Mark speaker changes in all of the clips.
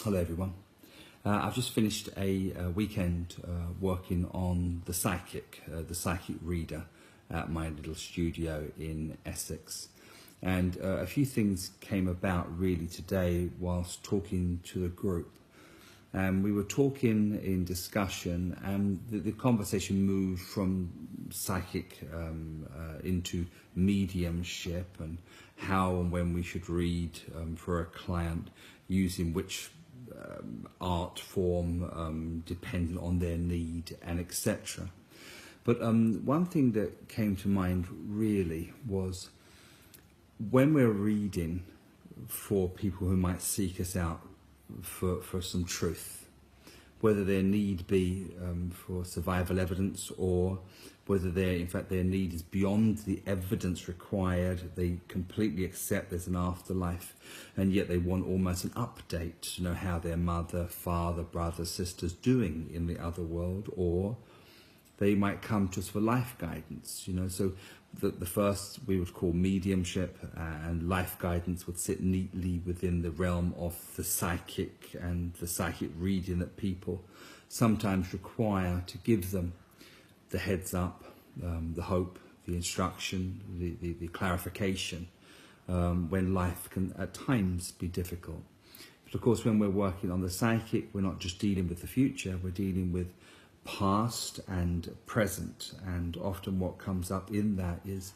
Speaker 1: Hello everyone. I've just finished a weekend working on the Psychic Reader at my little studio in Essex, and a few things came about really today whilst talking to the group. We were talking in discussion, and the conversation moved from psychic into mediumship, and how and when we should read for a client, using which art form dependent on their need, and etc. But one thing that came to mind really was when we're reading for people who might seek us out for some truth, whether their need be for survival evidence, or whether in fact their need is beyond the evidence required. They completely accept there's an afterlife, and yet they want almost an update to know how their mother, father, brother, sister's doing in the other world. Or they might come to us for life guidance, so the first we would call mediumship, and life guidance would sit neatly within the realm of the psychic and the psychic reading that people sometimes require to give them the heads up, the hope, the instruction, the clarification, when life can at times be difficult. But of course, when we're working on the psychic, we're not just dealing with the future, we're dealing with past and present, and often what comes up in that is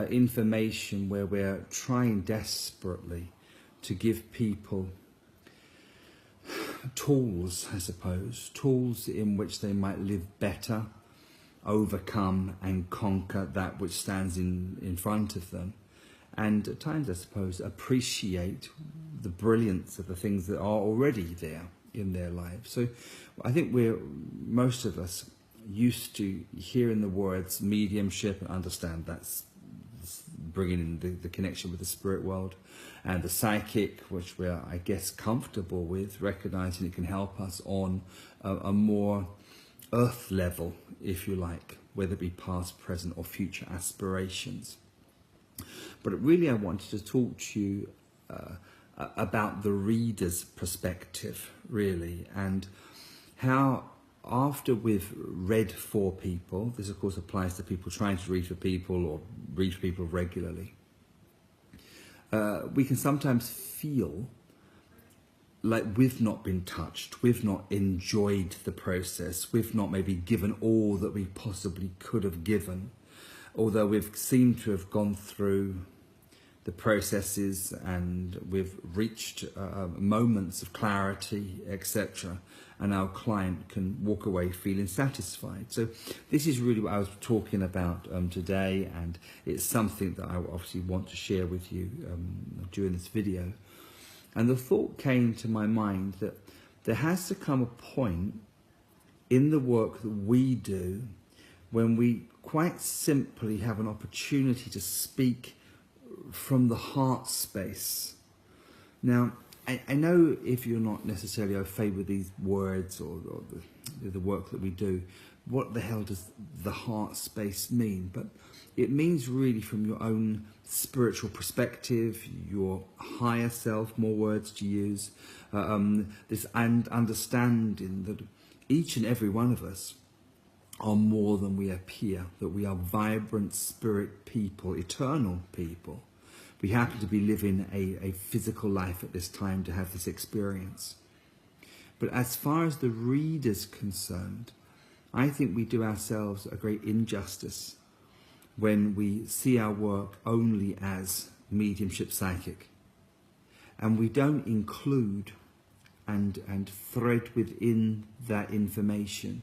Speaker 1: information where we're trying desperately to give people tools, I suppose, tools in which they might live better, overcome and conquer that which stands in front of them, and at times, I suppose, appreciate the brilliance of the things that are already there in their lives. So I think most of us used to hearing the words mediumship and understand that's bringing in the connection with the spirit world, and the psychic, which we're, I guess, comfortable with, recognizing it can help us on a more earth level, if you like, whether it be past, present or future aspirations. But really I wanted to talk to you about the reader's perspective, really, and how after we've read for people, this of course applies to people trying to read for people or read for people regularly, we can sometimes feel like we've not been touched, we've not enjoyed the process, we've not maybe given all that we possibly could have given, although we've seemed to have gone through the processes and we've reached moments of clarity, etc., and our client can walk away feeling satisfied. So this is really what I was talking about today, and it's something that I obviously want to share with you during this video. And the thought came to my mind that there has to come a point in the work that we do when we quite simply have an opportunity to speak from the heart space. Now, I know if you're not necessarily au fait with these words or the work that we do, what the hell does the heart space mean? But it means really from your own spiritual perspective, your higher self, more words to use, this and understanding that each and every one of us are more than we appear, that we are vibrant spirit people, eternal people. We happen to be living a physical life at this time to have this experience. But as far as the reader's concerned, I think we do ourselves a great injustice when we see our work only as mediumship psychic, and we don't include and thread within that information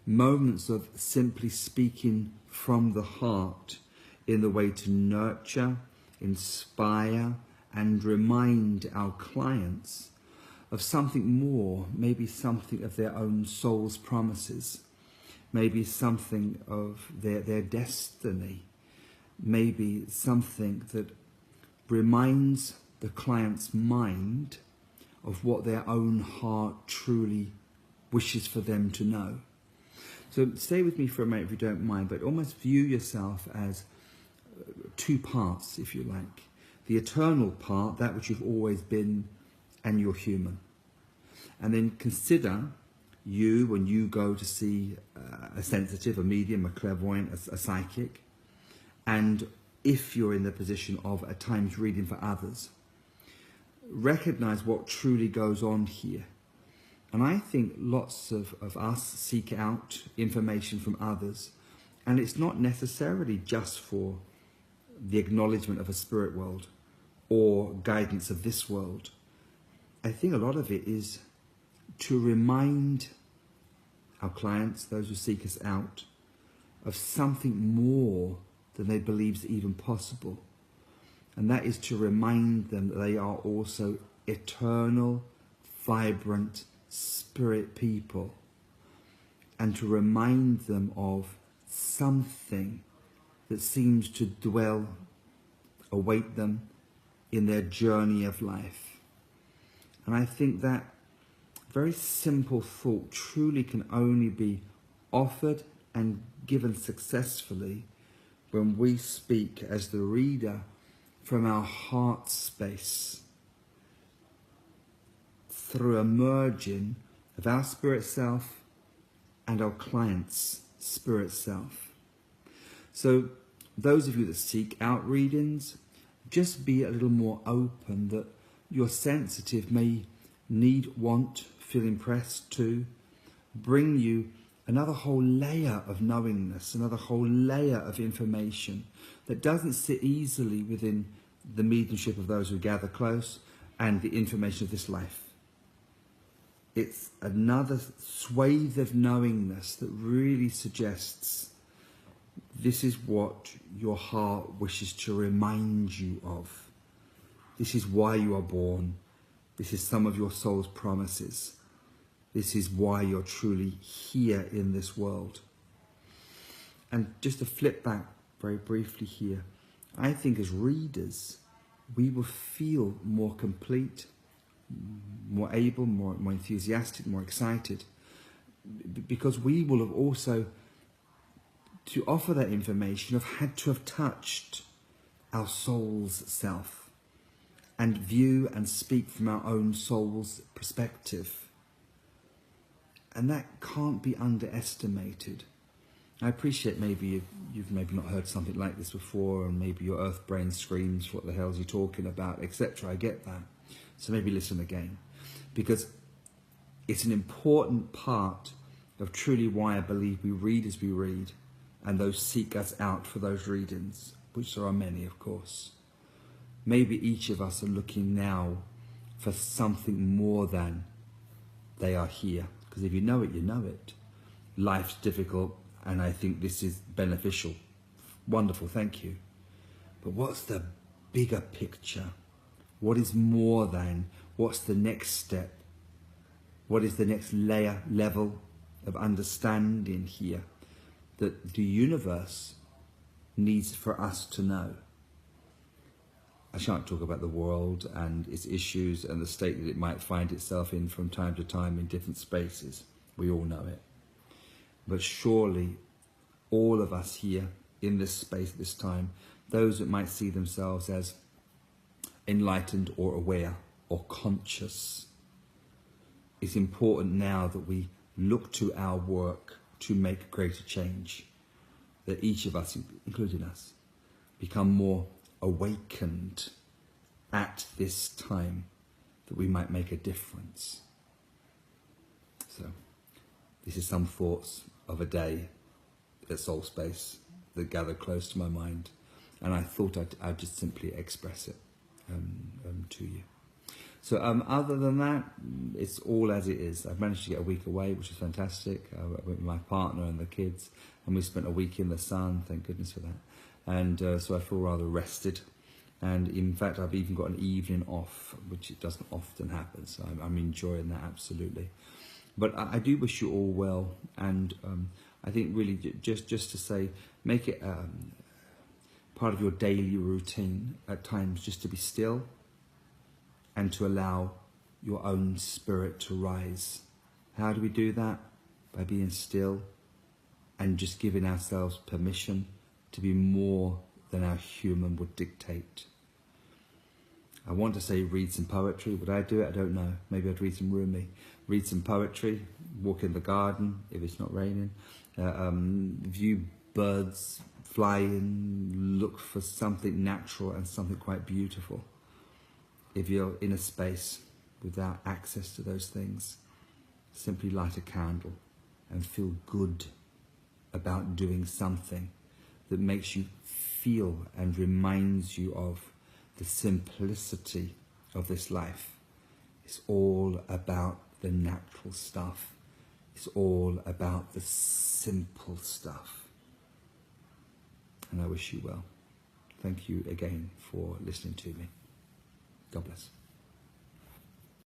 Speaker 1: moments of simply speaking from the heart in the way to nurture, inspire and remind our clients of something more, maybe something of their own soul's promises, maybe something of their destiny, maybe something that reminds the client's mind of what their own heart truly wishes for them to know. So stay with me for a minute if you don't mind, but almost view yourself as two parts, if you like. The eternal part, that which you've always been, and you're human. And then consider you, when you go to see a sensitive, a medium, a clairvoyant, a psychic, and if you're in the position of at times reading for others, recognize what truly goes on here. And I think lots of us seek out information from others, and it's not necessarily just for the acknowledgement of a spirit world or guidance of this world. I think a lot of it is to remind our clients, those who seek us out, of something more than they believe is even possible. And that is to remind them that they are also eternal, vibrant, spirit people. And to remind them of something that seems to dwell, await them in their journey of life. And I think that very simple thought truly can only be offered and given successfully when we speak as the reader from our heart space, through a merging of our spirit self and our client's spirit self. So those of you that seek out readings, just be a little more open that your sensitive may need, want, feel impressed to bring you another whole layer of knowingness, another whole layer of information that doesn't sit easily within the mediumship of those who gather close and the information of this life. It's another swathe of knowingness that really suggests this is what your heart wishes to remind you of. This is why you are born. This is some of your soul's promises. This is why you're truly here in this world. And just to flip back very briefly here, I think as readers, we will feel more complete, more able, more enthusiastic, more excited, because we will have also, to offer that information, have had to have touched our soul's self and view and speak from our own soul's perspective. And that can't be underestimated. I appreciate maybe you've maybe not heard something like this before, and maybe your earth brain screams, what the hell is he talking about, etc. I get that. So maybe listen again, because it's an important part of truly why I believe we read as we read, and those seek us out for those readings, which there are many, of course. Maybe each of us are looking now for something more than they are here. Because if you know it, you know it. Life's difficult, and I think this is beneficial. Wonderful, thank you. But what's the bigger picture? What is more than? What's the next step? What is the next level of understanding here that the universe needs for us to know? I shan't talk about the world and its issues and the state that it might find itself in from time to time in different spaces. We all know it. But surely all of us here in this space at this time, those that might see themselves as enlightened or aware or conscious, it's important now that we look to our work to make greater change, that each of us, including us, become more awakened at this time, that we might make a difference. So this is some thoughts of a day at Soul Space that gather close to my mind, and I thought I'd just simply express it to you. So other than that, it's all as it is. I've managed to get a week away, which is fantastic. I went with my partner and the kids, and we spent a week in the sun, thank goodness for that. And so I feel rather rested. And in fact, I've even got an evening off, which it doesn't often happen. So I'm enjoying that, absolutely. But I do wish you all well. And I think really just to say, make it part of your daily routine at times, just to be still and to allow your own spirit to rise. How do we do that? By being still and just giving ourselves permission to be more than our human would dictate. I want to say read some poetry. Would I do it? I don't know. Maybe I'd read some Rumi. Read some poetry, walk in the garden if it's not raining, view birds flying, look for something natural and something quite beautiful. If you're in a space without access to those things, simply light a candle and feel good about doing something that makes you feel and reminds you of the simplicity of this life. It's all about the natural stuff. It's all about the simple stuff. And I wish you well. Thank you again for listening to me. God bless.